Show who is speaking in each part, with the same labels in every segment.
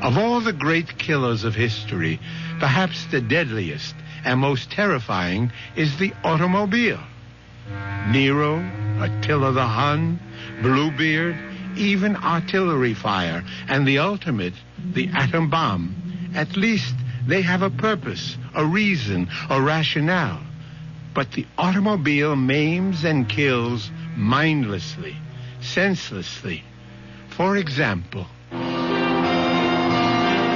Speaker 1: Of all the great killers of history, perhaps the deadliest and most terrifying is the automobile. Nero, Attila the Hun, Bluebeard, even artillery fire, and the ultimate, the atom bomb. At least they have a purpose, a reason, a rationale. But the automobile maims and kills mindlessly, senselessly. For example...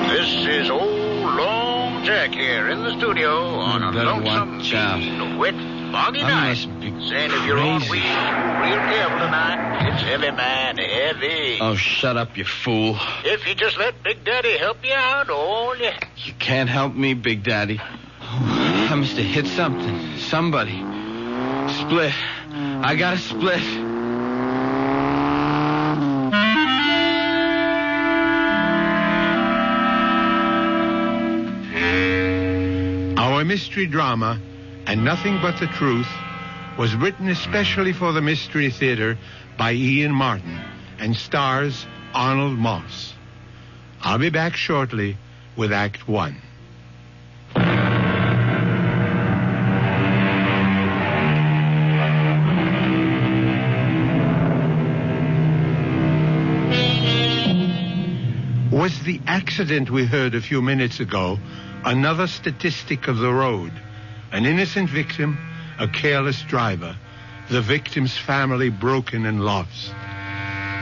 Speaker 2: This is old Long Jack here in the studio on a lonesome, wet, foggy night. Saying if you're on wheels, real careful tonight. It's heavy, man, heavy.
Speaker 3: Oh, shut up, you fool.
Speaker 2: If you just let Big Daddy help you out, all you...
Speaker 3: You can't help me, Big Daddy. Oh, I must have hit something. Somebody. Split. I got a split.
Speaker 1: Our mystery drama, And Nothing But the Truth, was written especially for the Mystery Theatre by Ian Martin and stars Arnold Moss. I'll be back shortly with Act One. Was the accident we heard a few minutes ago another statistic of the road? An innocent victim, a careless driver, the victim's family broken and lost.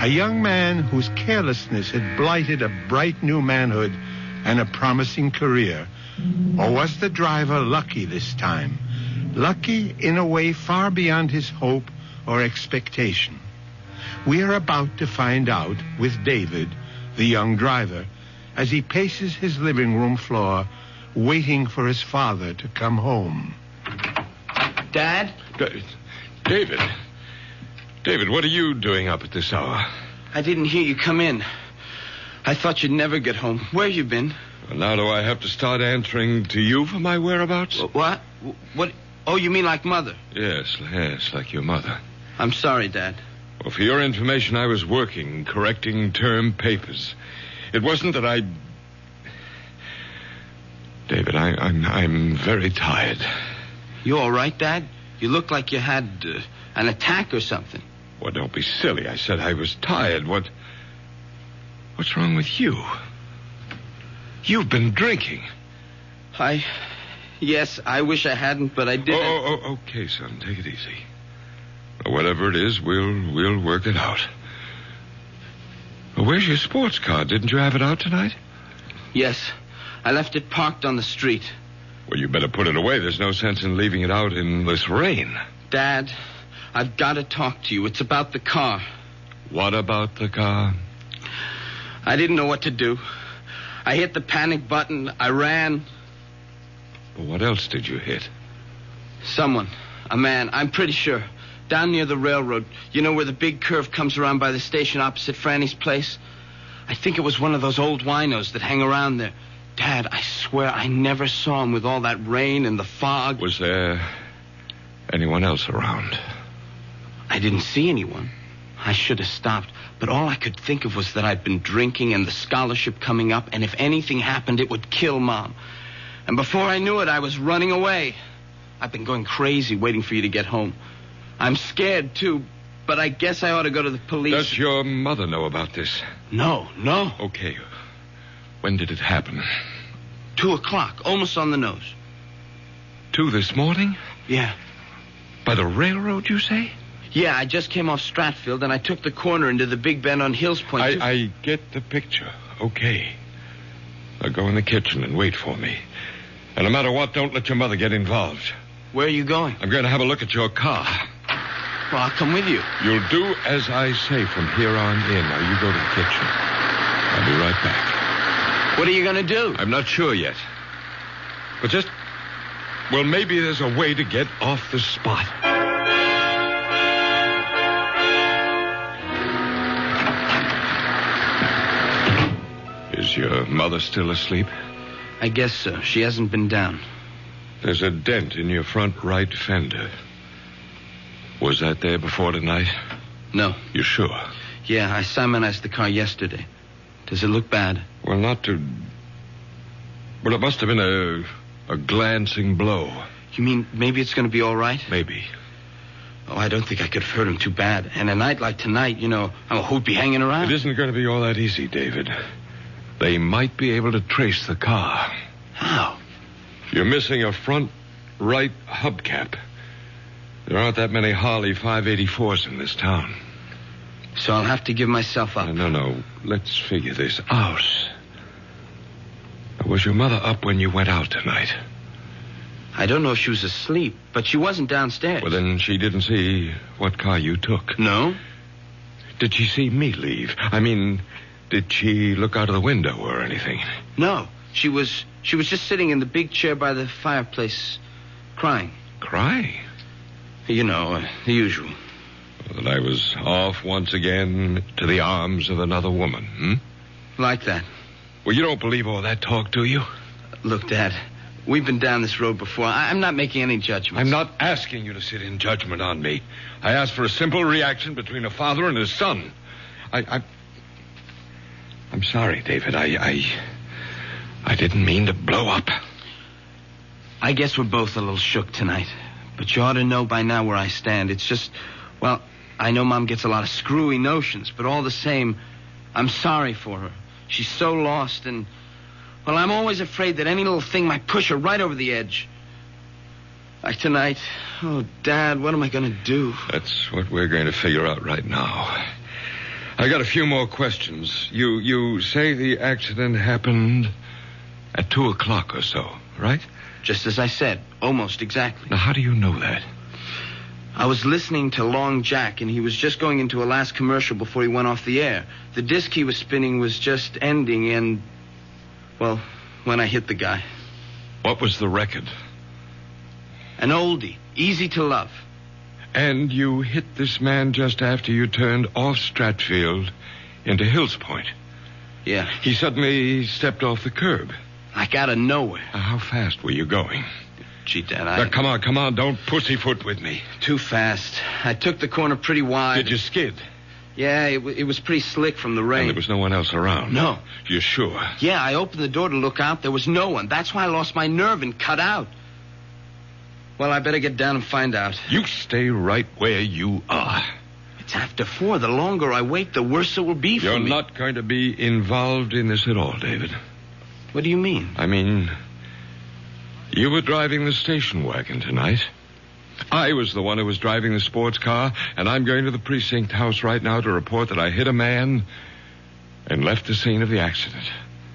Speaker 1: A young man whose carelessness had blighted a bright new manhood and a promising career. Or was the driver lucky this time? Lucky in a way far beyond his hope or expectation. We are about to find out with David, the young driver, as he paces his living room floor, waiting for his father to come home.
Speaker 3: Dad?
Speaker 4: David, what are you doing up at this hour?
Speaker 3: I didn't hear you come in. I thought you'd never get home. Where you been?
Speaker 4: Well, now do I have to start answering to you for my whereabouts?
Speaker 3: What? What? Oh, you mean like Mother?
Speaker 4: Yes, like your mother.
Speaker 3: I'm sorry, Dad.
Speaker 4: Well, for your information, I was working, correcting term papers. It wasn't that I... David, I'm very tired.
Speaker 3: You all right, Dad? You look like you had an attack or something.
Speaker 4: Well, don't be silly. I said I was tired. What's wrong with you? You've been drinking.
Speaker 3: Yes, I wish I hadn't, but I did.
Speaker 4: Oh, okay, son. Take it easy. Whatever it is, we'll work it out. Well, where's your sports car? Didn't you have it out tonight?
Speaker 3: Yes. I left it parked on the street.
Speaker 4: Well, you better put it away. There's no sense in leaving it out in this rain.
Speaker 3: Dad, I've got to talk to you. It's about the car.
Speaker 4: What about the car?
Speaker 3: I didn't know what to do. I hit the panic button. I ran.
Speaker 4: Well, what else did you hit?
Speaker 3: Someone. A man. I'm pretty sure. Down near the railroad. You know where the big curve comes around by the station opposite Franny's place? I think it was one of those old winos that hang around there. Dad, I swear I never saw him with all that rain and the fog.
Speaker 4: Was there anyone else around?
Speaker 3: I didn't see anyone. I should have stopped. But all I could think of was that I'd been drinking and the scholarship coming up, and if anything happened, it would kill Mom. And before I knew it, I was running away. I've been going crazy waiting for you to get home. I'm scared, too, but I guess I ought to go to the police.
Speaker 4: Does your mother know about this?
Speaker 3: No.
Speaker 4: Okay. When did it happen?
Speaker 3: 2:00, almost on the nose.
Speaker 4: 2 this morning?
Speaker 3: Yeah.
Speaker 4: By the railroad, you say?
Speaker 3: Yeah, I just came off Stratfield, and I took the corner into the big bend on Hills Point.
Speaker 4: I get the picture. Okay. Now go in the kitchen and wait for me. And no matter what, don't let your mother get involved.
Speaker 3: Where are you going?
Speaker 4: I'm going to have a look at your car.
Speaker 3: Well, I'll come with you.
Speaker 4: You'll do as I say from here on in. Now, you go to the kitchen. I'll be right back.
Speaker 3: What are you going to do?
Speaker 4: I'm not sure yet. But well, maybe there's a way to get off the spot. Is your mother still asleep?
Speaker 3: I guess so. She hasn't been down.
Speaker 4: There's a dent in your front right fender. Was that there before tonight?
Speaker 3: No.
Speaker 4: You sure?
Speaker 3: Yeah, I Simonized the car yesterday. Does it look bad?
Speaker 4: Well, Well, it must have been a glancing blow.
Speaker 3: You mean maybe it's going to be all right?
Speaker 4: Maybe.
Speaker 3: Oh, I don't think I could have hurt him too bad. And a night like tonight, who'd be hanging around?
Speaker 4: It isn't going to be all that easy, David. They might be able to trace the car.
Speaker 3: How?
Speaker 4: You're missing a front right hubcap. There aren't that many Harley 584s in this town.
Speaker 3: So I'll have to give myself up.
Speaker 4: No. Let's figure this out. Was your mother up when you went out tonight?
Speaker 3: I don't know if she was asleep, but she wasn't downstairs.
Speaker 4: Well, then she didn't see what car you took.
Speaker 3: No?
Speaker 4: Did she see me leave? I mean, did she look out of the window or anything?
Speaker 3: No. She was just sitting in the big chair by the fireplace, crying.
Speaker 4: Crying?
Speaker 3: The usual.
Speaker 4: That I was off once again to the arms of another woman,
Speaker 3: Like that.
Speaker 4: Well, you don't believe all that talk, do you?
Speaker 3: Look, Dad, we've been down this road before. I'm not making any judgments.
Speaker 4: I'm not asking you to sit in judgment on me. I asked for a simple reaction between a father and his son. I'm sorry, David. I didn't mean to blow up.
Speaker 3: I guess we're both a little shook tonight. But you ought to know by now where I stand. It's just, well, I know Mom gets a lot of screwy notions, but all the same, I'm sorry for her. She's so lost, and, well, I'm always afraid that any little thing might push her right over the edge. Like tonight. Oh, Dad, what am I going to do?
Speaker 4: That's what we're going to figure out right now. I got a few more questions. You say the accident happened at 2 o'clock or so, right?
Speaker 3: Just as I said, almost exactly.
Speaker 4: Now, how do you know that?
Speaker 3: I was listening to Long Jack, and he was just going into a last commercial before he went off the air. The disc he was spinning was just ending, and, well, when I hit the guy.
Speaker 4: What was the record?
Speaker 3: An oldie, Easy to Love.
Speaker 4: And you hit this man just after you turned off Stratfield into Hills Point.
Speaker 3: Yeah.
Speaker 4: He suddenly stepped off the curb.
Speaker 3: Like out of nowhere.
Speaker 4: How fast were you going?
Speaker 3: Gee, Dad,
Speaker 4: Now, come on. Don't pussyfoot with me.
Speaker 3: Too fast. I took the corner pretty wide.
Speaker 4: Did you skid?
Speaker 3: Yeah, it was pretty slick from the rain.
Speaker 4: And there was no one else around?
Speaker 3: No.
Speaker 4: You're sure?
Speaker 3: Yeah, I opened the door to look out. There was no one. That's why I lost my nerve and cut out. Well, I better get down and find out.
Speaker 4: You stay right where you are.
Speaker 3: It's after 4. The longer I wait, the worse it will be for me.
Speaker 4: You're not going to be involved in this at all, David.
Speaker 3: What do you mean?
Speaker 4: I mean, you were driving the station wagon tonight. I was the one who was driving the sports car, and I'm going to the precinct house right now to report that I hit a man and left the scene of the accident.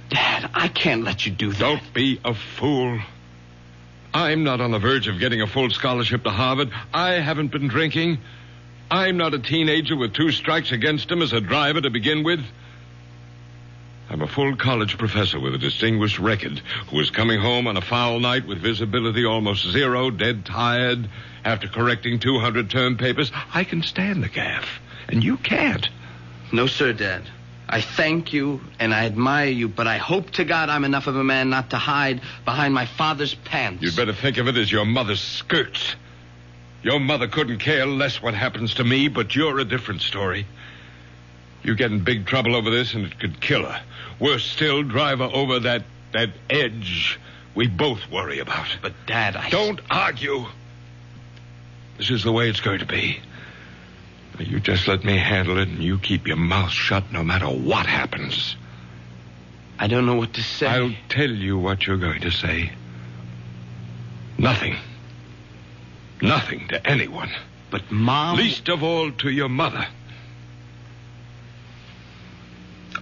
Speaker 3: Dad, I can't let you do that.
Speaker 4: Don't be a fool. I'm not on the verge of getting a full scholarship to Harvard. I haven't been drinking. I'm not a teenager with 2 strikes against him as a driver to begin with. I'm a full college professor with a distinguished record who was coming home on a foul night with visibility almost zero, dead tired, after correcting 200 term papers. I can stand the gaff, and you can't.
Speaker 3: No, sir, Dad. I thank you and I admire you, but I hope to God I'm enough of a man not to hide behind my father's pants.
Speaker 4: You'd better think of it as your mother's skirts. Your mother couldn't care less what happens to me, but you're a different story. You get in big trouble over this, and it could kill her. Worse still, drive her over that edge we both worry about.
Speaker 3: But, Dad,
Speaker 4: Don't argue. This is the way it's going to be. You just let me handle it, and you keep your mouth shut no matter what happens.
Speaker 3: I don't know what to say.
Speaker 4: I'll tell you what you're going to say. Nothing. Nothing to anyone.
Speaker 3: But, Mom...
Speaker 4: Least of all to your mother.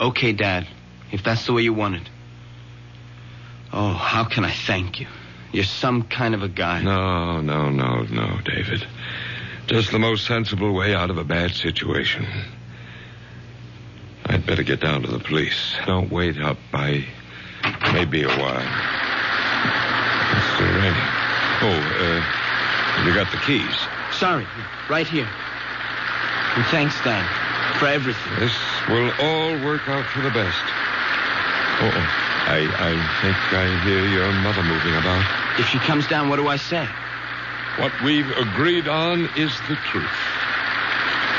Speaker 3: Okay, Dad, if that's the way you want it. Oh, how can I thank you? You're some kind of a guy.
Speaker 4: No, David. Just the most sensible way out of a bad situation. I'd better get down to the police. Don't wait up. I may be a while. It's still raining. You got the keys?
Speaker 3: Sorry, right here. And thanks, Dad, for everything.
Speaker 4: This will all work out for the best. I think I hear your mother moving about.
Speaker 3: If she comes down, what do I say?
Speaker 4: What we've agreed on is the truth.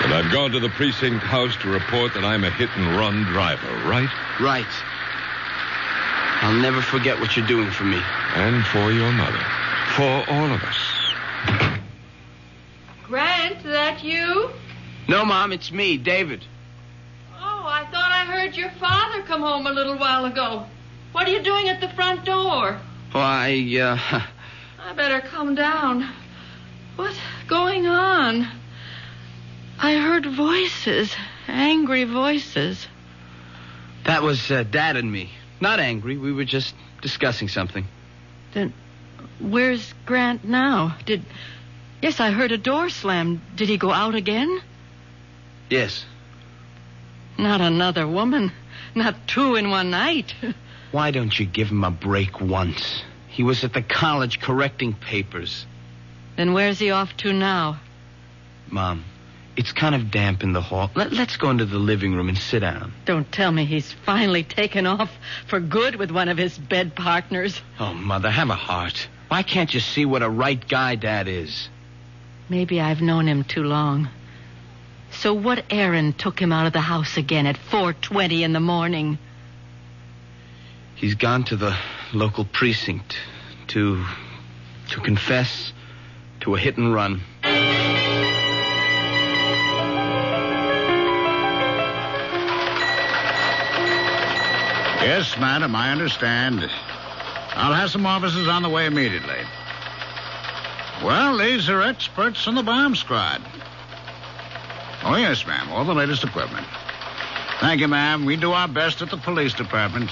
Speaker 4: That I've gone to the precinct house to report that I'm a hit-and-run driver, right?
Speaker 3: Right. I'll never forget what you're doing for me.
Speaker 4: And for your mother. For all of us.
Speaker 5: Grant, that you?
Speaker 3: No, Mom, it's me, David.
Speaker 5: Oh, I thought I heard your father come home a little while ago. What are you doing at the front door?
Speaker 3: Oh,
Speaker 5: I better come down. What's going on? I heard voices, angry voices.
Speaker 3: That was Dad and me. Not angry. We were just discussing something.
Speaker 5: Then where's Grant now? Yes, I heard a door slam. Did he go out again?
Speaker 3: Yes.
Speaker 5: Not another woman. Not two in one night.
Speaker 3: Why don't you give him a break once? He was at the college correcting papers.
Speaker 5: Then where's he off to now?
Speaker 3: Mom, it's kind of damp in the hall. Let's go into the living room and sit down.
Speaker 5: Don't tell me he's finally taken off for good with one of his bed partners.
Speaker 3: Oh, Mother, have a heart. Why can't you see what a right guy Dad is?
Speaker 5: Maybe I've known him too long. So what errand took him out of the house again at 4:20 in the morning?
Speaker 3: He's gone to the local precinct to confess to a hit and run.
Speaker 2: Yes, madam, I understand. I'll have some officers on the way immediately. Well, these are experts in the bomb squad. Oh, yes, ma'am. All the latest equipment. Thank you, ma'am. We do our best at the police department.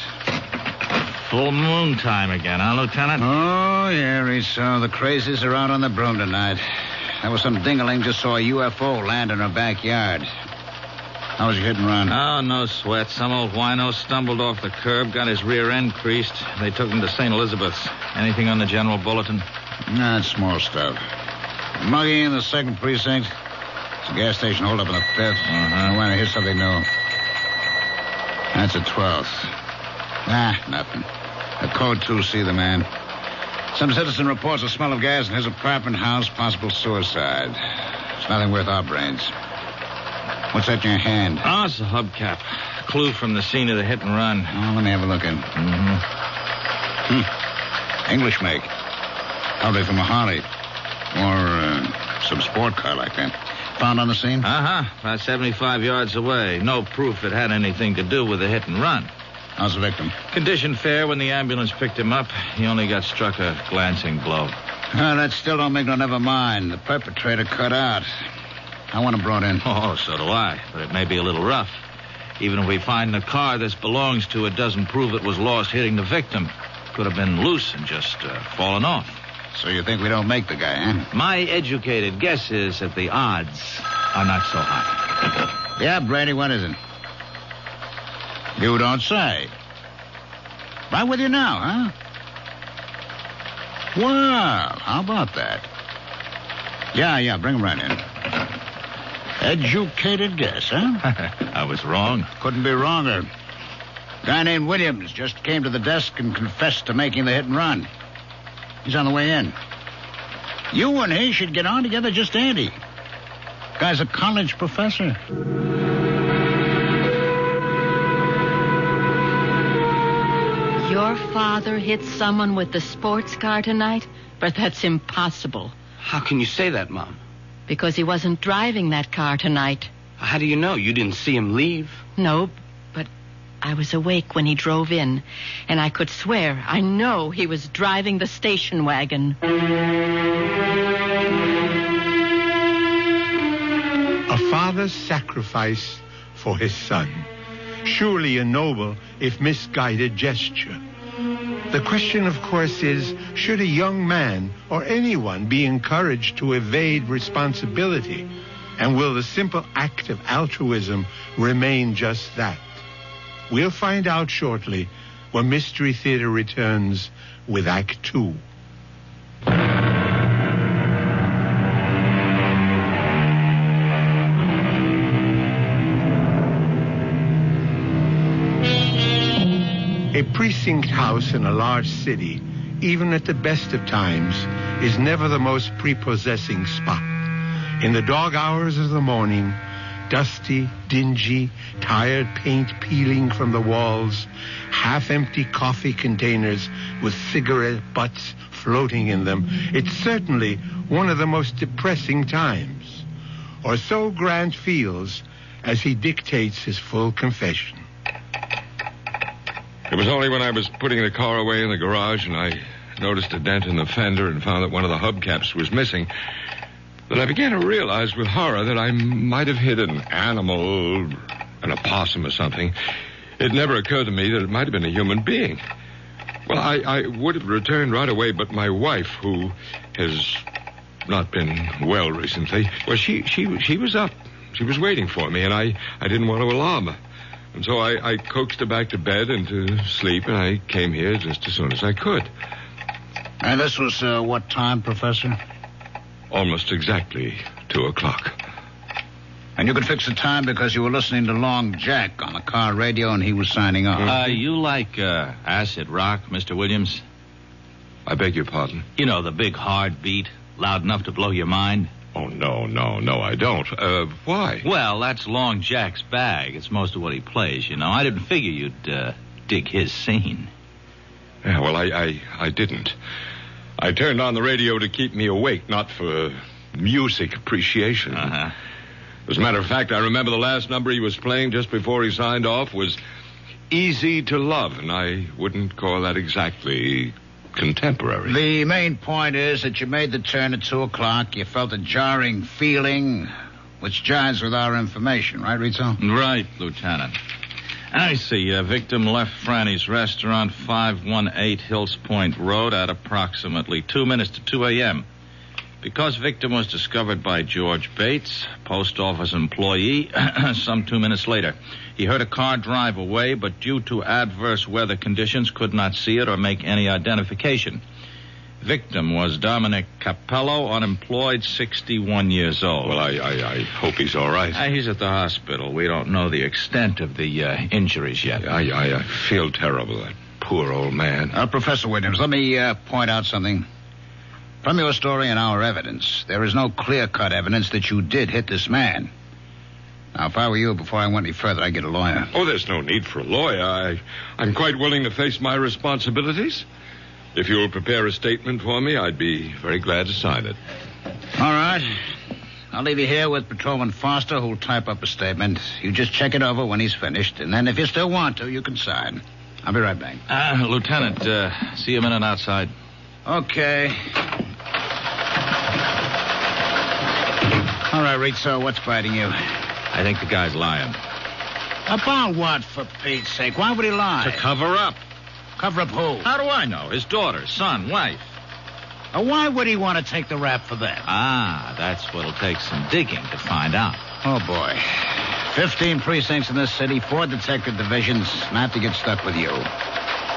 Speaker 6: Full moon time again, huh, Lieutenant?
Speaker 2: Oh, yeah, so the crazies are out on the broom tonight. There was some dingaling just saw a UFO land in her backyard. How was your hit and run?
Speaker 6: Oh, no sweat. Some old wino stumbled off the curb, got his rear end creased. They took him to St. Elizabeth's. Anything on the general bulletin?
Speaker 2: Nah, it's small stuff. Muggy in the 2nd precinct. It's a gas station hold up in the 5th. I want to hear something new. That's a 12th. Nothing. A code 2C, the man. Some citizen reports a smell of gas in his apartment house, possible suicide. It's nothing worth our brains. What's that in your hand?
Speaker 6: Oh, it's a hubcap. Clue from the scene of the hit and run.
Speaker 2: Oh, let me have a look in. English make. Probably from a Harley. Or some sport car like that. Found on the scene?
Speaker 6: About 75 yards away. No proof it had anything to do with the hit and run.
Speaker 2: How's the victim?
Speaker 6: Condition fair. When the ambulance picked him up, he only got struck a glancing blow.
Speaker 2: That still don't make no never mind. The perpetrator cut out. I want him brought in.
Speaker 6: Oh, so do I. But it may be a little rough. Even if we find the car this belongs to, it doesn't prove it was lost hitting the victim. Could have been loose and just fallen off.
Speaker 2: So you think we don't make the guy, huh?
Speaker 6: My educated guess is that the odds are not so high.
Speaker 2: Yeah, Brady, what is it? You don't say. Right with you now, huh? Well, how about that? Yeah, bring him right in. Educated guess, huh?
Speaker 6: I was wrong.
Speaker 2: Couldn't be wronger. Guy named Williams just came to the desk and confessed to making the hit and run. He's on the way in. You and he should get on together just dandy. Guy's a college professor.
Speaker 5: Your father hit someone with the sports car tonight? But that's impossible.
Speaker 3: How can you say that, Mom?
Speaker 5: Because he wasn't driving that car tonight.
Speaker 3: How do you know? You didn't see him leave?
Speaker 5: No, but I was awake when he drove in, and I could swear, I know he was driving the station wagon.
Speaker 1: A father's sacrifice for his son. Surely a noble, if misguided, gesture. The question, of course, is, should a young man or anyone be encouraged to evade responsibility? And will the simple act of altruism remain just that? We'll find out shortly when Mystery Theater returns with Act 2. A precinct house in a large city, even at the best of times, is never the most prepossessing spot. In the dog hours of the morning, Dusty, dingy, tired paint peeling from the walls, half-empty coffee containers with cigarette butts floating in them. It's certainly one of the most depressing times. Or so Grant feels as he dictates his full confession.
Speaker 4: It was only when I was putting the car away in the garage and I noticed a dent in the fender and found that one of the hubcaps was missing that I began to realize with horror that I might have hit an animal, an opossum or something. It never occurred to me that it might have been a human being. Well, I would have returned right away, but my wife, who has not been well recently, well, she was up. She was waiting for me, and I didn't want to alarm her. And so I coaxed her back to bed and to sleep, and I came here just as soon as I could.
Speaker 2: And this was what time, Professor?
Speaker 4: Almost exactly 2:00.
Speaker 2: And you could fix the time because you were listening to Long Jack on the car radio and he was signing off.
Speaker 6: You like acid rock, Mr. Williams?
Speaker 4: I beg your pardon?
Speaker 6: You know, the big hard beat, loud enough to blow your mind?
Speaker 4: Oh, no, I don't. Why?
Speaker 6: Well, that's Long Jack's bag. It's most of what he plays, you know. I didn't figure you'd dig his scene.
Speaker 4: Yeah, well, I didn't. I turned on the radio to keep me awake, not for music appreciation.
Speaker 6: Uh-huh.
Speaker 4: As a matter of fact, I remember the last number he was playing just before he signed off was Easy to Love, and I wouldn't call that exactly contemporary.
Speaker 2: The main point is that you made the turn at 2:00. You felt a jarring feeling, which jives with our information, right, Rizzo?
Speaker 6: Right, Lieutenant. I see. Victim left Franny's restaurant, 518 Hills Point Road, at approximately 2 minutes to 2 a.m. Because victim was discovered by George Bates, post office employee, some 2 minutes later. He heard a car drive away, but due to adverse weather conditions, could not see it or make any identification. Victim was Dominic Capello, unemployed, 61 years old.
Speaker 4: Well, I hope he's all right.
Speaker 6: He's at the hospital. We don't know the extent of the injuries yet.
Speaker 4: I feel terrible, that poor old man.
Speaker 2: Professor Williams, let me point out something. From your story and our evidence, there is no clear-cut evidence that you did hit this man. Now, if I were you, before I went any further, I'd get a lawyer.
Speaker 4: Oh, there's no need for a lawyer. I'm quite willing to face my responsibilities. If you'll prepare a statement for me, I'd be very glad to sign it.
Speaker 2: All right. I'll leave you here with Patrolman Foster, who'll type up a statement. You just check it over when he's finished, and then if you still want to, you can sign. I'll be right back.
Speaker 6: Lieutenant, see you a minute outside.
Speaker 2: Okay. All right, Rizzo, what's biting you?
Speaker 6: I think the guy's lying.
Speaker 2: About what, for Pete's sake? Why would he lie?
Speaker 6: To cover up.
Speaker 2: Cover up who?
Speaker 6: How do I know? His daughter, son, wife.
Speaker 2: Why would he want to take the rap for them?
Speaker 6: That's what'll take some digging to find out.
Speaker 2: Oh, boy. 15 precincts in this city, 4 detective divisions, and I have to get stuck with you.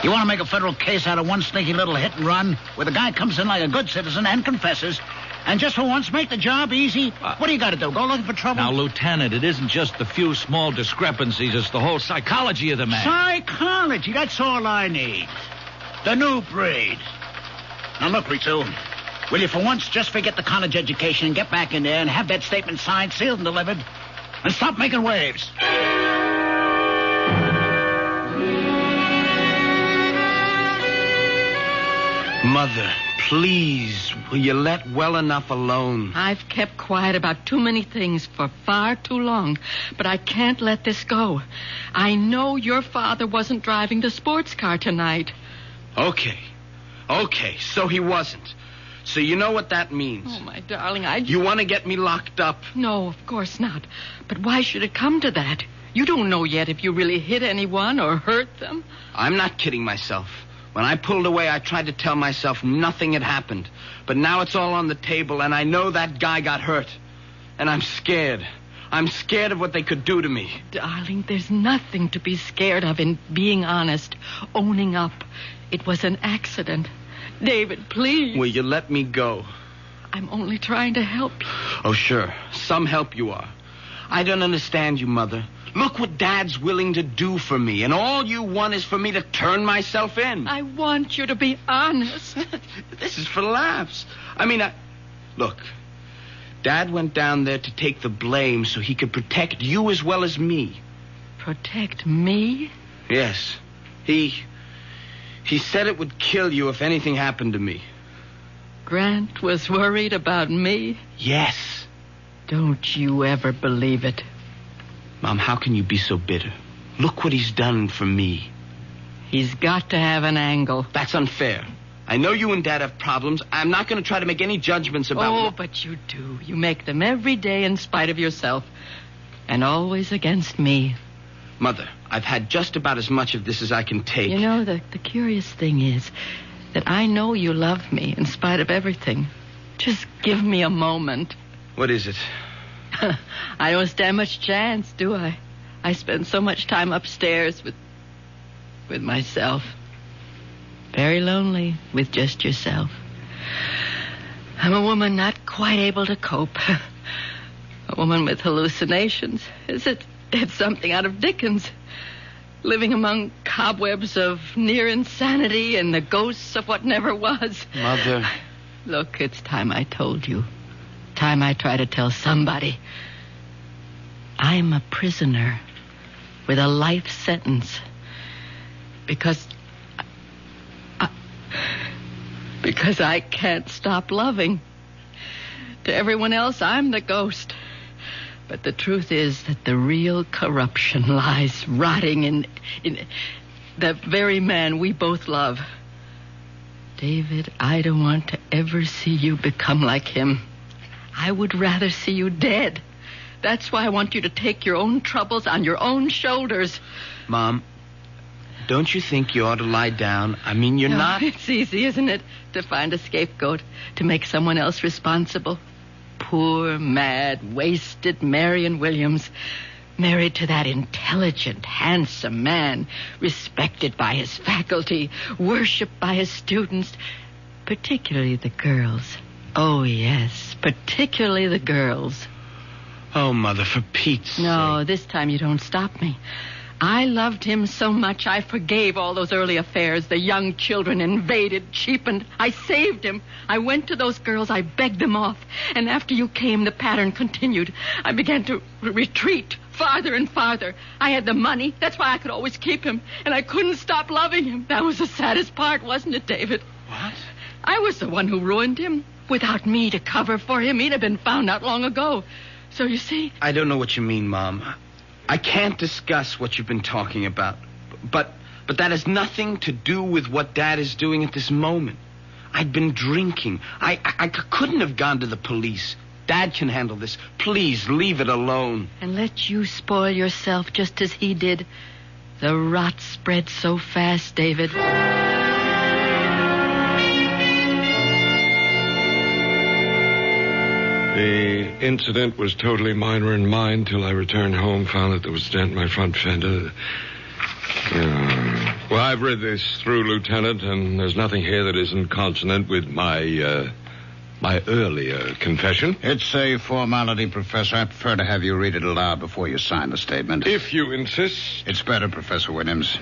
Speaker 2: You want to make a federal case out of one sneaky little hit and run where the guy comes in like a good citizen and confesses, and just for once make the job easy? What do you got to do? Go looking for trouble?
Speaker 6: Now, Lieutenant, it isn't just the few small discrepancies. It's the whole psychology of the man.
Speaker 2: Psychology? That's all I need. The new breed. Now, look, Rizzo, will you for once just forget the college education and get back in there and have that statement signed, sealed, and delivered, and stop making waves?
Speaker 3: Mother, please, will you let well enough alone?
Speaker 5: I've kept quiet about too many things for far too long, but I can't let this go. I know your father wasn't driving the sports car tonight.
Speaker 3: Okay, so he wasn't. So you know what that means.
Speaker 5: Oh, my darling,
Speaker 3: You want to get me locked up?
Speaker 5: No, of course not. But why should it come to that? You don't know yet if you really hit anyone or hurt them.
Speaker 3: I'm not kidding myself. When I pulled away, I tried to tell myself nothing had happened. But now it's all on the table, and I know that guy got hurt. And I'm scared. I'm scared of what they could do to me.
Speaker 5: Darling, there's nothing to be scared of in being honest, owning up. It was an accident. David, please.
Speaker 3: Will you let me go?
Speaker 5: I'm only trying to help you.
Speaker 3: Oh, sure. Some help you are. I don't understand you, Mother. Look what Dad's willing to do for me, and all you want is for me to turn myself in.
Speaker 5: I want you to be honest.
Speaker 3: This is for laughs. Look, Dad went down there to take the blame so he could protect you as well as me.
Speaker 5: Protect me?
Speaker 3: Yes. He said it would kill you if anything happened to me.
Speaker 5: Grant was worried about me?
Speaker 3: Yes.
Speaker 5: Don't you ever believe it.
Speaker 3: Mom, how can you be so bitter? Look what he's done for me.
Speaker 5: He's got to have an angle.
Speaker 3: That's unfair. I know you and Dad have problems. I'm not going to try to make any judgments about...
Speaker 5: Oh, but you do. You make them every day in spite of yourself. And always against me.
Speaker 3: Mother, I've had just about as much of this as I can take.
Speaker 5: You know, the curious thing is that I know you love me in spite of everything. Just give me a moment.
Speaker 3: What is it?
Speaker 5: I don't stand much chance, do I? I spend so much time upstairs with myself. Very lonely with just yourself. I'm a woman not quite able to cope. A woman with hallucinations. It's something out of Dickens. Living among cobwebs of near insanity and the ghosts of what never was.
Speaker 3: Mother.
Speaker 5: Look, it's time I told you. Time I try to tell somebody. I'm a prisoner with a life sentence. Because I can't stop loving. To everyone else, I'm the ghost. But the truth is that the real corruption lies rotting in the very man we both love. David, I don't want to ever see you become like him. I would rather see you dead. That's why I want you to take your own troubles on your own shoulders.
Speaker 3: Mom, don't you think you ought to lie down? I mean, you're not...
Speaker 5: It's easy, isn't it, to find a scapegoat, to make someone else responsible. Poor, mad, wasted Marion Williams, married to that intelligent, handsome man, respected by his faculty, worshipped by his students, particularly the girls. Oh, yes, particularly the girls.
Speaker 3: Oh, Mother, for Pete's sake.
Speaker 5: No, this time you don't stop me. I loved him so much I forgave all those early affairs. The young children invaded, cheapened. I saved him. I went to those girls. I begged them off. And after you came, the pattern continued. I began to retreat farther and farther. I had the money. That's why I could always keep him. And I couldn't stop loving him. That was the saddest part, wasn't it, David?
Speaker 3: What?
Speaker 5: I was the one who ruined him. Without me to cover for him, he'd have been found out long ago. So you see...
Speaker 3: I don't know what you mean, Mom. I can't discuss what you've been talking about. But that has nothing to do with what Dad is doing at this moment. I'd been drinking. I couldn't have gone to the police. Dad can handle this. Please, leave it alone.
Speaker 5: And let you spoil yourself just as he did. The rot spread so fast, David.
Speaker 4: The incident was totally minor in mine till I returned home, found that there was a dent in my front fender. Well, I've read this through, Lieutenant, and there's nothing here that isn't consonant with my earlier confession.
Speaker 2: It's a formality, Professor. I prefer to have you read it aloud before you sign the statement.
Speaker 4: If you insist.
Speaker 2: It's better, Professor Williams.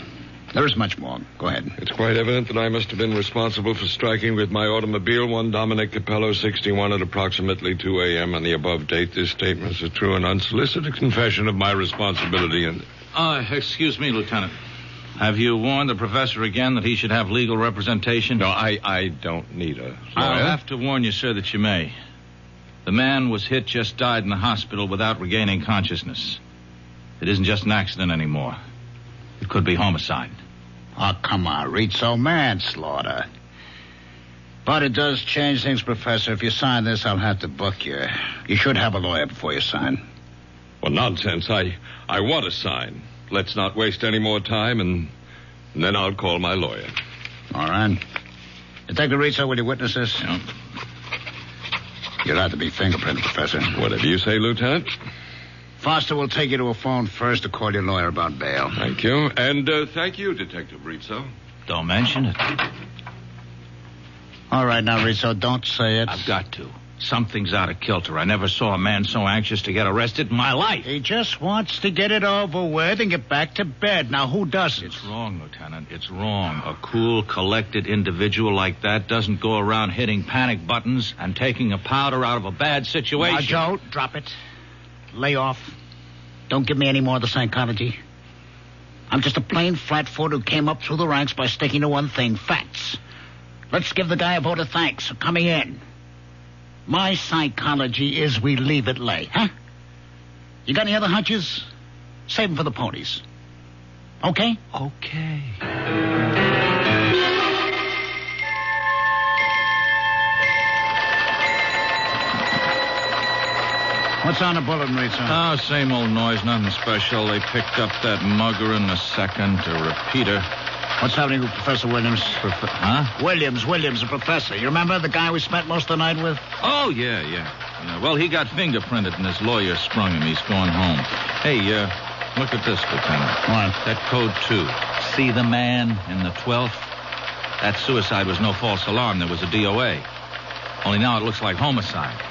Speaker 2: There is much more. Go ahead.
Speaker 4: It's quite evident that I must have been responsible for striking with my automobile one Dominic Capello, 61, at approximately 2 a.m. on the above date. This statement is a true and unsolicited confession of my responsibility and...
Speaker 6: Excuse me, Lieutenant. Have you warned the professor again that he should have legal representation?
Speaker 4: No, I don't need a lawyer.
Speaker 6: I'll have to warn you, sir, that you may. The man was hit, just died in the hospital without regaining consciousness. It isn't just an accident anymore. It could be homicide.
Speaker 2: Oh, come on, Rizzo. Manslaughter. But it does change things, Professor. If you sign this, I'll have to book you. You should have a lawyer before you sign.
Speaker 4: Well, nonsense. I want to sign. Let's not waste any more time, and then I'll call my lawyer.
Speaker 2: All right. Detective Rizzo, will you witness this?
Speaker 6: Yeah.
Speaker 2: You'll have to be fingerprinted, Professor.
Speaker 4: Whatever you say, Lieutenant.
Speaker 2: Foster will take you to a phone first to call your lawyer about bail.
Speaker 4: Thank you. And thank you, Detective Rizzo.
Speaker 6: Don't mention it.
Speaker 2: All right, now, Rizzo, don't say it.
Speaker 6: I've got to. Something's out of kilter. I never saw a man so anxious to get arrested in my life.
Speaker 7: He just wants to get it over with and get back to bed. Now, who doesn't?
Speaker 6: It's wrong, Lieutenant. It's wrong. A cool, collected individual like that doesn't go around hitting panic buttons and taking a powder out of a bad situation.
Speaker 7: Now, Joe, drop it. Lay off. Don't give me any more of the psychology. I'm just a plain flatfoot who came up through the ranks by sticking to one thing, facts. Let's give the guy a vote of thanks for coming in. My psychology is we leave it lay, huh? You got any other hunches? Save them for the ponies. Okay?
Speaker 6: Okay.
Speaker 7: What's on the bulletin, Rizzo?
Speaker 6: Oh, same old noise, nothing special. They picked up that mugger in the second, a repeater.
Speaker 7: What's happening with Professor Williams?
Speaker 6: Huh?
Speaker 7: Williams, the professor. You remember the guy we spent most of the night with?
Speaker 6: Oh, yeah. Well, he got fingerprinted and his lawyer sprung him. He's going home. Hey, look at this, Lieutenant.
Speaker 7: What?
Speaker 6: That code 2. See the man in the 12th? That suicide was no false alarm. There was a DOA. Only now it looks like homicide.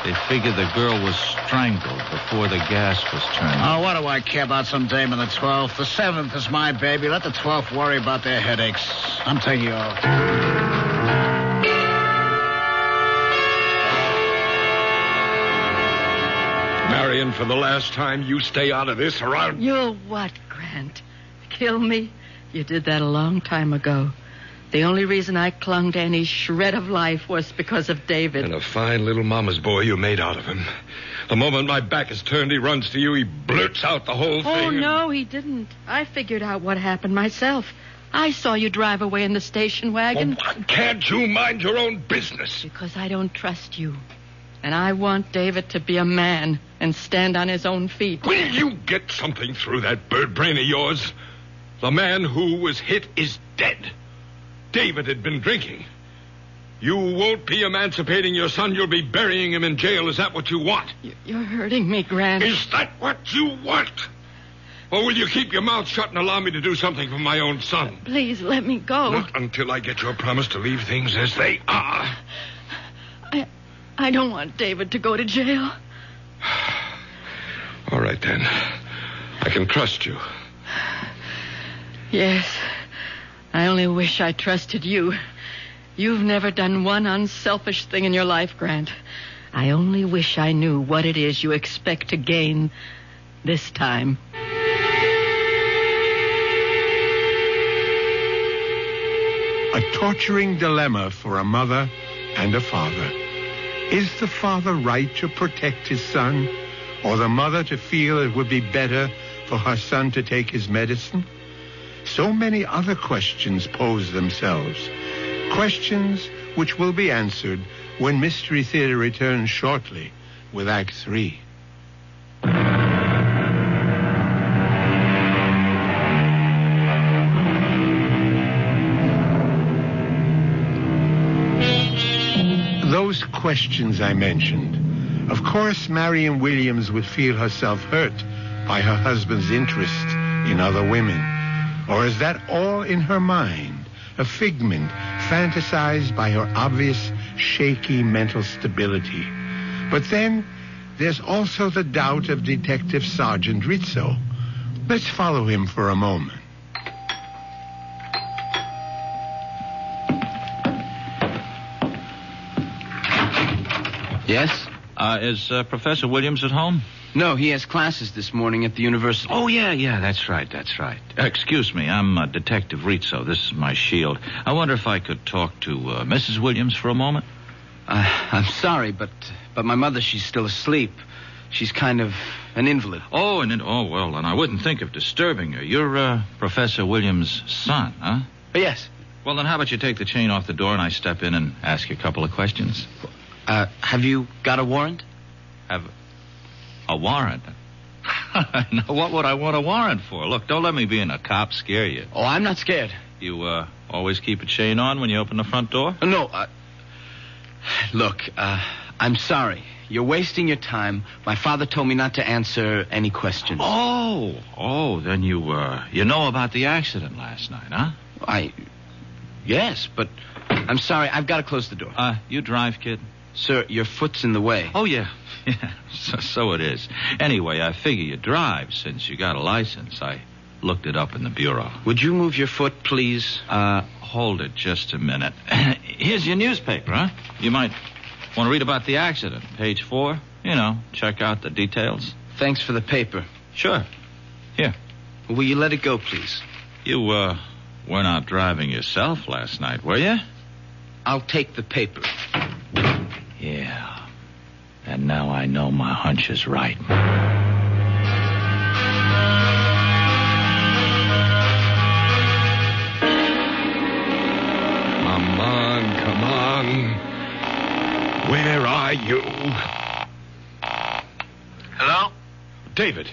Speaker 6: They figured the girl was strangled before the gas was turned.
Speaker 7: Oh, what do I care about some dame in the 12th? The 7th is my baby. Let the 12th worry about their headaches. I'm taking you off.
Speaker 4: Marion, for the last time, you stay out of this or I'll...
Speaker 5: You'll what, Grant? Kill me? You did that a long time ago. The only reason I clung to any shred of life was because of David.
Speaker 4: And a fine little mama's boy you made out of him. The moment my back is turned, he runs to you. He blurts out the whole thing.
Speaker 5: Oh, no, he didn't. I figured out what happened myself. I saw you drive away in the station wagon.
Speaker 4: Well, why can't you mind your own business?
Speaker 5: Because I don't trust you. And I want David to be a man and stand on his own feet.
Speaker 4: Will you get something through that bird brain of yours? The man who was hit is dead. David had been drinking. You won't be emancipating your son. You'll be burying him in jail. Is that what you want?
Speaker 5: You're hurting me, Grant.
Speaker 4: Is that what you want? Or will you keep your mouth shut and allow me to do something for my own son?
Speaker 5: Please, let me go.
Speaker 4: Not until I get your promise to leave things as they are.
Speaker 5: I don't want David to go to jail.
Speaker 4: All right, then. I can trust you.
Speaker 5: Yes. I only wish I trusted you. You've never done one unselfish thing in your life, Grant. I only wish I knew what it is you expect to gain this time.
Speaker 1: A torturing dilemma for a mother and a father. Is the father right to protect his son, or the mother to feel it would be better for her son to take his medicine? So many other questions pose themselves. Questions which will be answered when Mystery Theater returns shortly with Act 3. Those questions I mentioned. Of course, Marion Williams would feel herself hurt by her husband's interest in other women. Or is that all in her mind, a figment fantasized by her obvious, shaky mental stability? But then there's also the doubt of Detective Sergeant Rizzo. Let's follow him for a moment.
Speaker 3: Yes?
Speaker 6: Is Professor Williams at home?
Speaker 3: No, he has classes this morning at the university.
Speaker 6: Oh, yeah, that's right. Excuse me, I'm Detective Rizzo. This is my shield. I wonder if I could talk to Mrs. Williams for a moment?
Speaker 3: I'm sorry, but my mother, she's still asleep. She's kind of an invalid.
Speaker 6: Oh, well, and I wouldn't think of disturbing her. You're Professor Williams' son, huh?
Speaker 3: Yes.
Speaker 6: Well, then how about you take the chain off the door and I step in and ask you a couple of questions?
Speaker 3: Have you got a warrant?
Speaker 6: Have a warrant? Now, what would I want a warrant for? Look, don't let me being a cop scare you.
Speaker 3: Oh, I'm not scared.
Speaker 6: You always keep a chain on when you open the front door?
Speaker 3: No, look, I'm sorry. You're wasting your time. My father told me not to answer any questions.
Speaker 6: Oh, then you know about the accident last night, huh?
Speaker 3: Yes, but I'm sorry. I've got to close the door.
Speaker 6: You drive, kid?
Speaker 3: Sir, your foot's in the way.
Speaker 6: Oh, yeah. Yeah, so it is. Anyway, I figure you drive since you got a license. I looked it up in the bureau.
Speaker 3: Would you move your foot, please?
Speaker 6: Hold it just a minute. Here's your newspaper, huh? You might want to read about the accident. Page 4. You know, check out the details.
Speaker 3: Thanks for the paper.
Speaker 6: Sure. Here.
Speaker 3: Will you let it go, please?
Speaker 6: You, were not driving yourself last night, were you?
Speaker 3: I'll take the paper.
Speaker 6: Yeah. And now I know my hunch is right.
Speaker 4: Come on. Where are you?
Speaker 2: Hello?
Speaker 4: David,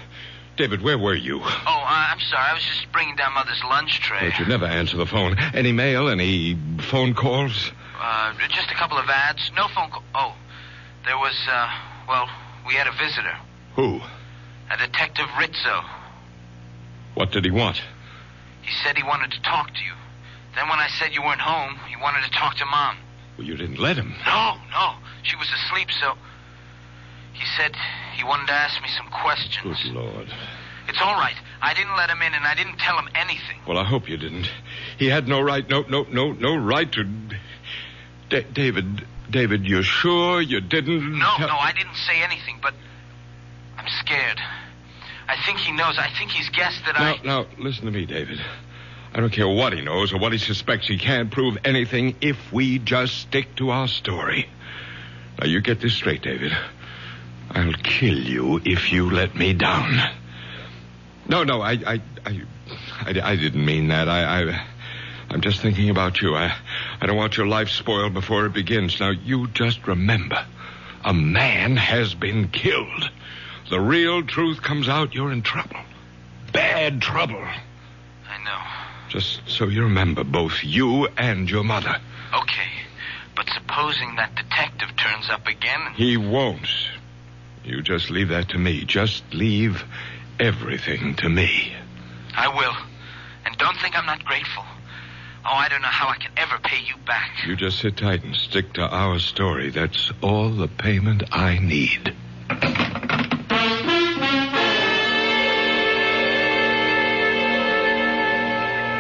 Speaker 4: where were you?
Speaker 2: Oh, I'm sorry. I was just bringing down Mother's lunch tray.
Speaker 4: But you never answer the phone. Any mail, any phone calls?
Speaker 2: Just a couple of ads. No phone call. Oh, there was, we had a visitor.
Speaker 4: Who?
Speaker 2: A Detective Rizzo.
Speaker 4: What did he want?
Speaker 2: He said he wanted to talk to you. Then when I said you weren't home, he wanted to talk to Mom.
Speaker 4: Well, you didn't let him.
Speaker 2: No. She was asleep, so... He said he wanted to ask me some questions.
Speaker 4: Good Lord.
Speaker 2: It's all right. I didn't let him in, and I didn't tell him anything.
Speaker 4: Well, I hope you didn't. He had no right, no right to... David, you're sure you didn't...
Speaker 2: No, I didn't say anything, but I'm scared. I think he knows. I think he's guessed that
Speaker 4: Now, listen to me, David. I don't care what he knows or what he suspects. He can't prove anything if we just stick to our story. Now, you get this straight, David. I'll kill you if you let me down. No, I didn't mean that. I'm just thinking about you. I don't want your life spoiled before it begins. Now, you just remember, a man has been killed. The real truth comes out, you're in trouble. Bad trouble.
Speaker 2: I know.
Speaker 4: Just so you remember, both you and your mother.
Speaker 2: Okay, but supposing that detective turns up again...
Speaker 4: He won't. You just leave that to me. Just leave everything to me.
Speaker 2: I will. And don't think I'm not grateful. Oh, I don't know how I can ever pay you back.
Speaker 4: You just sit tight and stick to our story. That's all the payment I need.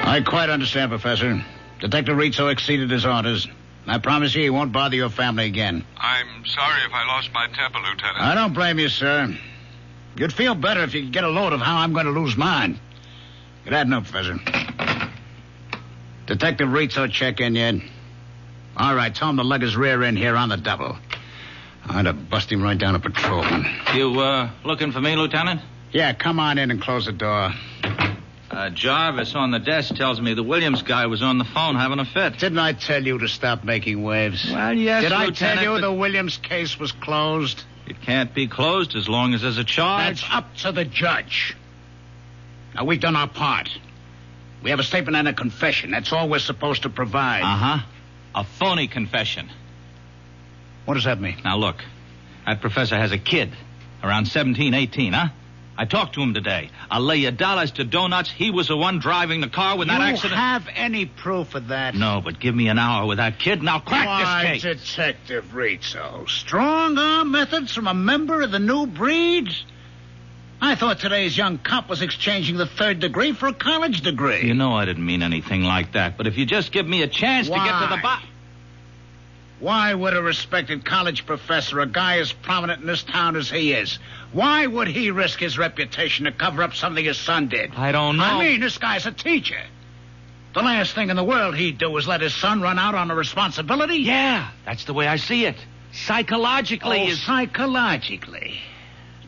Speaker 7: I quite understand, Professor. Detective Rizzo exceeded his orders. I promise you he won't bother your family again.
Speaker 4: I'm sorry if I lost my temper, Lieutenant.
Speaker 7: I don't blame you, sir. You'd feel better if you could get a load of how I'm going to lose mine. Get that note, Professor. Detective Rizzo check in yet? All right, tell him to lug his rear end here on the double. I'd have bust him right down a patrolman.
Speaker 6: You, looking for me, Lieutenant?
Speaker 7: Yeah, come on in and close the door.
Speaker 6: Jarvis on the desk tells me the Williams guy was on the phone having a fit.
Speaker 7: Didn't I tell you to stop making waves?
Speaker 6: Well, yes,
Speaker 7: Did
Speaker 6: Lieutenant,
Speaker 7: I tell you
Speaker 6: but
Speaker 7: the Williams case was closed?
Speaker 6: it can't be closed as long as there's a charge.
Speaker 7: That's up to the judge. Now, we've done our part. We have a statement and a confession. That's all we're supposed to provide.
Speaker 6: Uh-huh. A phony confession.
Speaker 7: What does that mean?
Speaker 6: Now, look. That professor has a kid. Around 17, 18, huh? I talked to him today. I'll lay you dollars to donuts. He was the one driving the car when that accident...
Speaker 7: You have any proof of that?
Speaker 6: No, but give me an hour with that kid and I'll crack this case.
Speaker 7: Detective Rizzo. Strong-arm methods from a member of the new breed? I thought today's young cop was exchanging the third degree for a college degree.
Speaker 6: You know I didn't mean anything like that, but if you just give me a chance to get to the bottom...
Speaker 7: Why would a respected college professor, a guy as prominent in this town as he is, why would he risk his reputation to cover up something his son did?
Speaker 6: I don't know.
Speaker 7: I mean, this guy's a teacher. The last thing in the world he'd do is let his son run out on a responsibility.
Speaker 6: Yeah, that's the way I see it. Psychologically...
Speaker 7: Psychologically.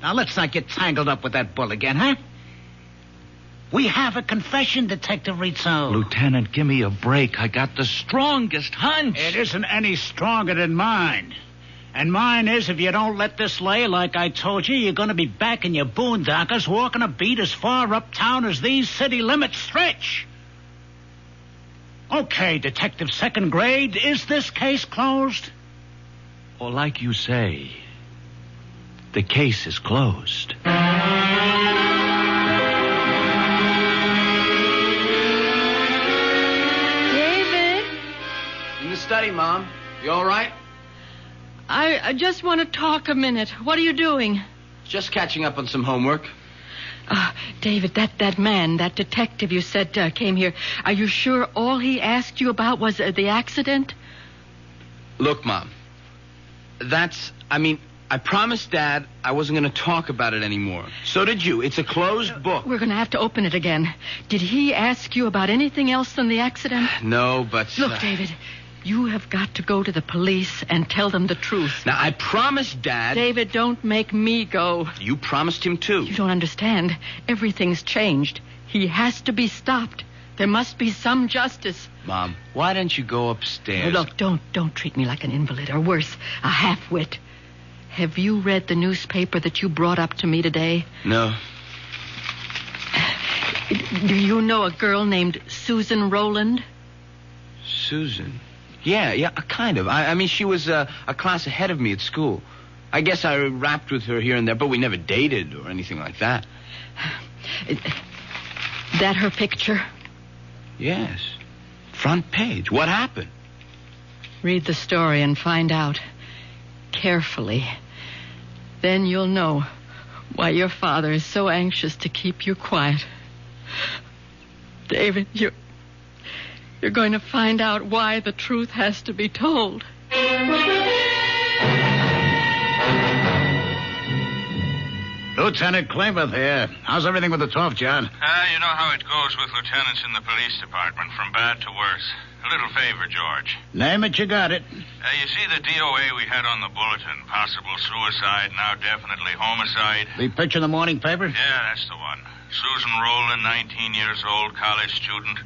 Speaker 7: Now, let's not get tangled up with that bull again, huh? We have a confession, Detective Rizzo.
Speaker 6: Lieutenant, give me a break. I got the strongest hunch.
Speaker 7: It isn't any stronger than mine. And mine is, if you don't let this lay like I told you, you're going to be back in your boondockers walking a beat as far uptown as these city limits stretch. Okay, Detective Second Grade, is this case closed?
Speaker 6: Or like you say, the case is closed.
Speaker 3: In the study, Mom. You all right?
Speaker 5: I just want to talk a minute. What are you doing?
Speaker 3: Just catching up on some homework.
Speaker 5: David, that man, that detective you said came here, are you sure all he asked you about was the accident?
Speaker 3: Look, Mom, I promised Dad I wasn't going to talk about it anymore. So did you. It's a closed book.
Speaker 5: We're going to have to open it again. Did he ask you about anything else than the accident?
Speaker 3: No, but...
Speaker 5: Look, David, you have got to go to the police and tell them the truth.
Speaker 3: Now, I promised Dad...
Speaker 5: David, don't make me go.
Speaker 3: You promised him, too.
Speaker 5: You don't understand. Everything's changed. He has to be stopped. There must be some justice.
Speaker 3: Mom, why don't you go upstairs?
Speaker 5: Look, don't treat me like an invalid, or worse, a half-wit. Have you read the newspaper that you brought up to me today?
Speaker 3: No.
Speaker 5: Do you know a girl named Susan Rowland?
Speaker 3: Susan? Yeah, kind of. I mean, she was a class ahead of me at school. I guess I rapped with her here and there, but we never dated or anything like that.
Speaker 5: That her picture?
Speaker 3: Yes. Front page. What happened?
Speaker 5: Read the story and find out. Carefully. Then you'll know why your father is so anxious to keep you quiet. David, you're going to find out why the truth has to be told.
Speaker 7: Lieutenant Klamath here. How's everything with the tough, John?
Speaker 8: You know how it goes with lieutenants in the police department, from bad to worse. A little favor, George.
Speaker 7: Name it, you got it.
Speaker 8: You see the DOA we had on the bulletin? Possible suicide, now definitely homicide.
Speaker 7: The picture in the morning paper?
Speaker 8: Yeah, that's the one. Susan Rowland, 19 years old, college student.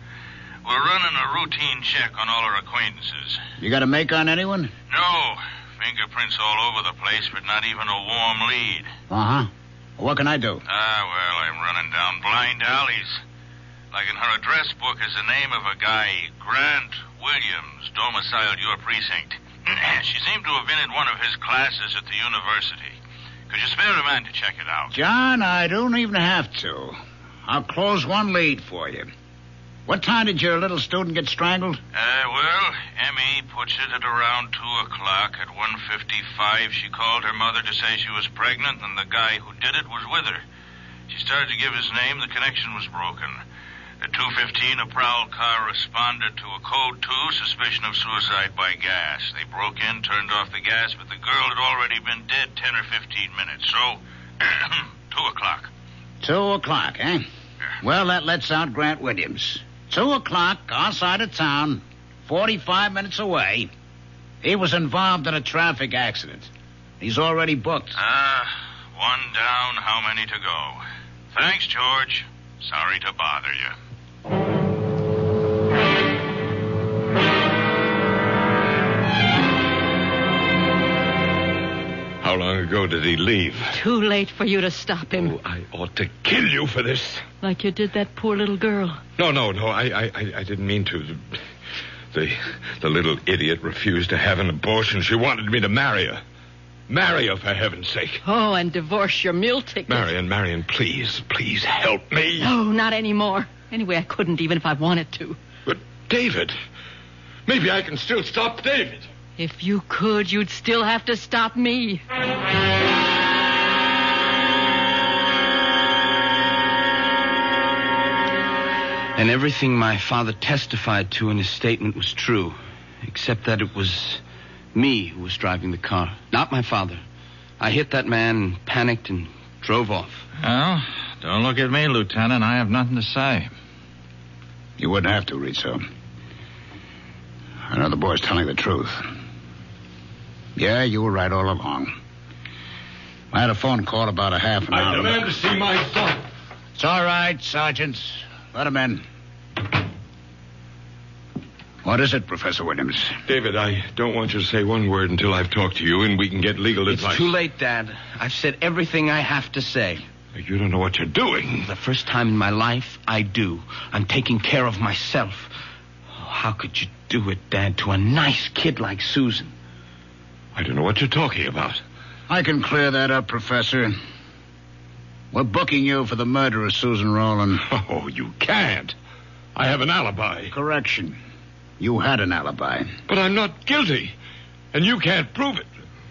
Speaker 8: We're running a routine check on all our acquaintances.
Speaker 7: You got a make on anyone?
Speaker 8: No. Fingerprints all over the place, but not even a warm lead.
Speaker 7: Uh-huh. What can I do?
Speaker 8: Well, I'm running down blind alleys. Like in her address book is the name of a guy, Grant Williams, domiciled your precinct. She seemed to have been in one of his classes at the university. Could you spare a man to check it out?
Speaker 7: John, I don't even have to. I'll close one lead for you. What time did your little student get strangled?
Speaker 8: Well, Emmy puts it at around 2 o'clock. At 1:55, she called her mother to say she was pregnant, and the guy who did it was with her. She started to give his name. The connection was broken. At 2:15, a prowl car responded to a code 2, suspicion of suicide by gas. They broke in, turned off the gas, but the girl had already been dead 10 or 15 minutes. So, 2 o'clock.
Speaker 7: 2 o'clock, eh?
Speaker 8: Yeah.
Speaker 7: Well, that lets out Grant Williams. 2 o'clock, our side of town, 45 minutes away. He was involved in a traffic accident. He's already booked.
Speaker 8: One down, how many to go? Thanks, George. Sorry to bother you.
Speaker 4: How long ago did he leave?
Speaker 5: Too late for you to stop him.
Speaker 4: Oh, I ought to kill you for this.
Speaker 5: Like you did that poor little girl.
Speaker 4: No. I didn't mean to. The little idiot refused to have an abortion. She wanted me to marry her. Marry her, for heaven's sake.
Speaker 5: Oh, and divorce your meal ticket.
Speaker 4: Marion, please help me.
Speaker 5: No, not anymore. Anyway, I couldn't even if I wanted to.
Speaker 4: But David, maybe I can still stop David.
Speaker 5: If you could, you'd still have to stop me.
Speaker 3: And everything my father testified to in his statement was true, except that it was me who was driving the car, not my father. I hit that man, panicked, and drove off.
Speaker 6: Well, don't look at me, Lieutenant. I have nothing to say.
Speaker 7: You wouldn't have to, Rizzo. I know the boy's telling the truth. Yeah, you were right all along. I had a phone call about a half an hour.
Speaker 4: I demand to see my son.
Speaker 7: It's all right, Sergeant. Let him in. What is it, Professor Williams?
Speaker 4: David, I don't want you to say one word until I've talked to you and we can get legal advice.
Speaker 3: It's too late, Dad. I've said everything I have to say.
Speaker 4: You don't know what you're doing.
Speaker 3: The first time in my life, I do. I'm taking care of myself. Oh, how could you do it, Dad, to a nice kid like Susan?
Speaker 4: I don't know what you're talking about.
Speaker 7: I can clear that up, Professor. We're booking you for the murder of Susan Rowland.
Speaker 4: Oh, you can't. I have an alibi.
Speaker 7: Correction. You had an alibi.
Speaker 4: But I'm not guilty. And you can't prove it.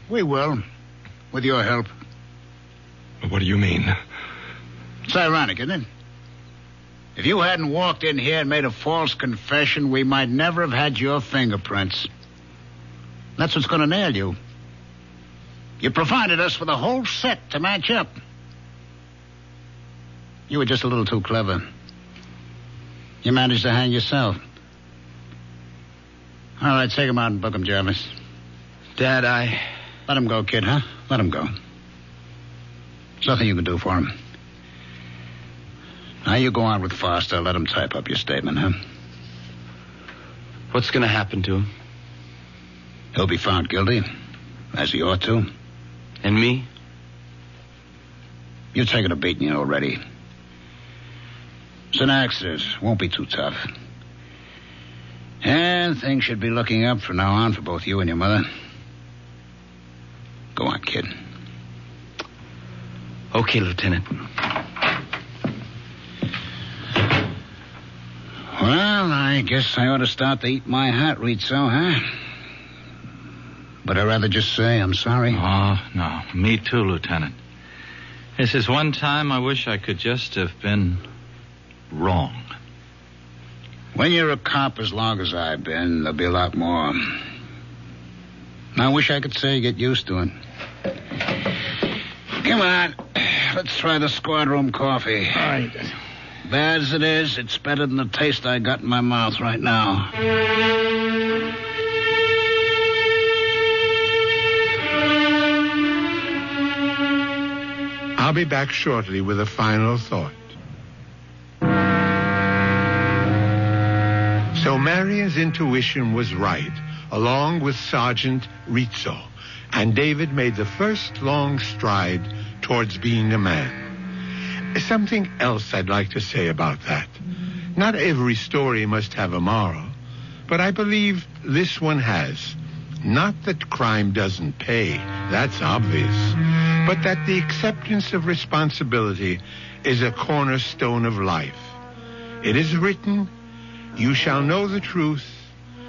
Speaker 7: We will. With your help.
Speaker 4: What do you mean?
Speaker 7: It's ironic, isn't it? If you hadn't walked in here and made a false confession, we might never have had your fingerprints. That's what's going to nail you. You provided us with a whole set to match up. You were just a little too clever. You managed to hang yourself. All right, take him out and book him, Jarvis.
Speaker 3: Dad,
Speaker 7: Let him go, kid, huh? Let him go. There's nothing you can do for him. Now you go on with Foster. Let him type up your statement, huh?
Speaker 3: What's going to happen to him?
Speaker 7: He'll be found guilty, as he ought to.
Speaker 3: And me?
Speaker 7: You've taken a beating already. It's an accident. Won't be too tough. And things should be looking up from now on for both you and your mother. Go on, kid.
Speaker 3: Okay, Lieutenant.
Speaker 7: Well, I guess I ought to start to eat my heart, Rizzo, huh? But I'd rather just say I'm sorry.
Speaker 6: Oh, no. Me too, Lieutenant. This is one time I wish I could just have been wrong.
Speaker 7: When you're a cop as long as I've been, there'll be a lot more. I wish I could say get used to it. Come on. Let's try the squad room coffee.
Speaker 9: All right.
Speaker 7: Bad as it is, it's better than the taste I got in my mouth right now.
Speaker 1: I'll be back shortly with a final thought. So Marion's intuition was right, along with Sergeant Rizzo, and David made the first long stride towards being a man. Something else I'd like to say about that. Not every story must have a moral, but I believe this one has. Not that crime doesn't pay, that's obvious, but that the acceptance of responsibility is a cornerstone of life. It is written, "You shall know the truth,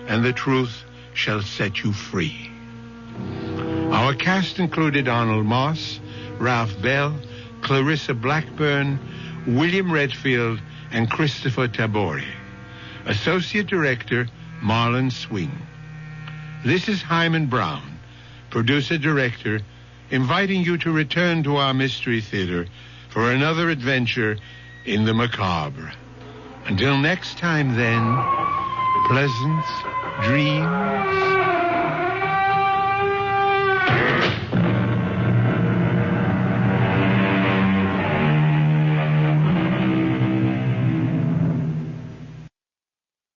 Speaker 1: and the truth shall set you free." Our cast included Arnold Moss, Ralph Bell, Clarissa Blackburn, William Redfield, and Christopher Tabori. Associate Director, Marlon Swing. This is Hyman Brown, Producer-Director, inviting you to return to our Mystery Theater for another adventure in the macabre. Until next time, then, pleasant dreams.